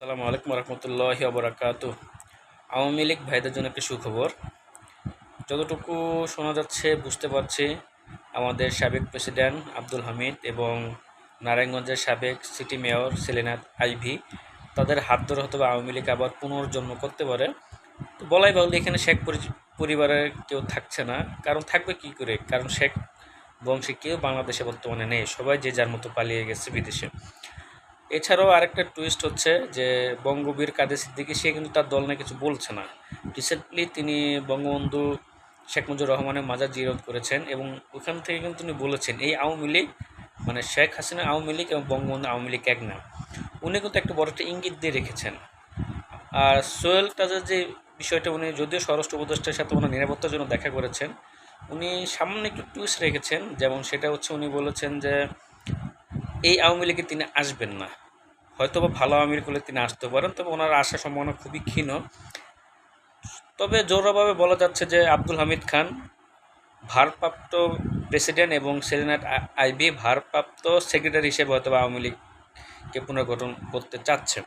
আসসালামু আলাইকুম রহমতুল্লাহি ওবরাকাতু। আওয়ামী লীগ ভাইদের জন্য একটি সুখবর। যতটুকু শোনা যাচ্ছে বুঝতে পারছি, আমাদের সাবেক প্রেসিডেন্ট আব্দুল হামিদ এবং নারায়ণগঞ্জের সাবেক সিটি মেয়র সেলিনা আইভী তাদের হাত ধরে হয়তো আওয়ামী লীগ আবার পুনর্জন্ম করতে পারে। তো বলাই বাহুল্য এখানে শেখ পরিবারের কেউ থাকছে না, কারণ থাকবে কি করে, কারণ শেখ বংশী কেউ বাংলাদেশে বর্তমানে নেই, সবাই যে যার মতো পালিয়ে গেছে বিদেশে। এছাড়াও আরেকটা টুইস্ট হচ্ছে যে বঙ্গবীর কাদের সিদ্দিকী সে কিন্তু তার দল নিয়ে কিছু বলছে না। রিসেন্টলি তিনি বঙ্গবন্ধু শেখ মুজিবুর রহমানের মাজার জিয়ারত করেছেন এবং ওখান থেকে কিন্তু তিনি বলেছেন এই আওয়ামী লীগ মানে শেখ হাসিনা আওয়ামী লীগ এবং বঙ্গবন্ধু আওয়ামী লীগ এক না। উনি কিন্তু একটা বড় একটা ইঙ্গিত দিয়ে রেখেছেন। আর সোহেল তাজের যে বিষয়টা, উনি যদিও স্বরাষ্ট্র উপদেষ্টার সাথে ওনার নিরাপত্তার জন্য দেখা করেছেন, উনি সামান্য একটু টুইস্ট রেখেছেন, যেমন সেটা হচ্ছে উনি বলেছেন যে এই আওয়ামী লীগে তিনি আসবেন না। হয়তোবা ভালো আওয়ামী লীগ হলে তিনি আসতে পারেন, তবে ওনার আসার সম্ভাবনা খুবই ক্ষীণ। তবে জোরাভাবে বলা যাচ্ছে যে আব্দুল হামিদ খান ভারপ্রাপ্ত প্রেসিডেন্ট এবং সেলিনা আইভী ভারপ্রাপ্ত সেক্রেটারি হিসেবে হয়তো আওয়ামী লীগকে পুনর্গঠন করতে চাচ্ছে।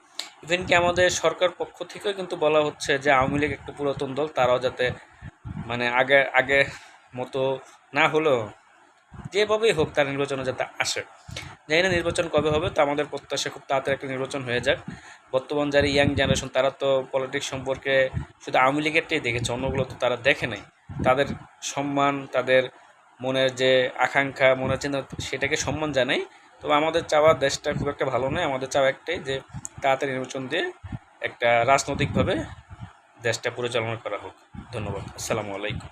ইভেন কি আমাদের সরকার পক্ষ থেকেও কিন্তু বলা হচ্ছে যে আওয়ামী লীগ একটা পুরাতন দল, তারাও যাতে মানে আগে আগে মতো না হলেও যেভাবেই হোক তার নির্বাচনে যাতে আসে। জানি না নির্বাচন কবে হবে, তো আমাদের প্রত্যাশা খুব তাড়াতাড়ি একটা নির্বাচন হয়ে যাক। বর্তমান যারা ইয়াং জেনারেশন তারা তো পলিটিক্স সম্পর্কে শুধু আওয়ামী লীগেরটাই দেখেছে, অন্যগুলো তো তারা দেখে নাই। তাদের সম্মান, তাদের মনের যে আকাঙ্ক্ষা, মনের চিন্তা, সেটাকে সম্মান জানাই। তবে আমাদের চাওয়া দেশটা খুব একটা ভালো নয়, আমাদের চাওয়া একটাই যে তাড়াতাড়ি নির্বাচন দিয়ে একটা রাজনৈতিকভাবে দেশটা পরিচালনা করা হোক। ধন্যবাদ। আসসালামু আলাইকুম।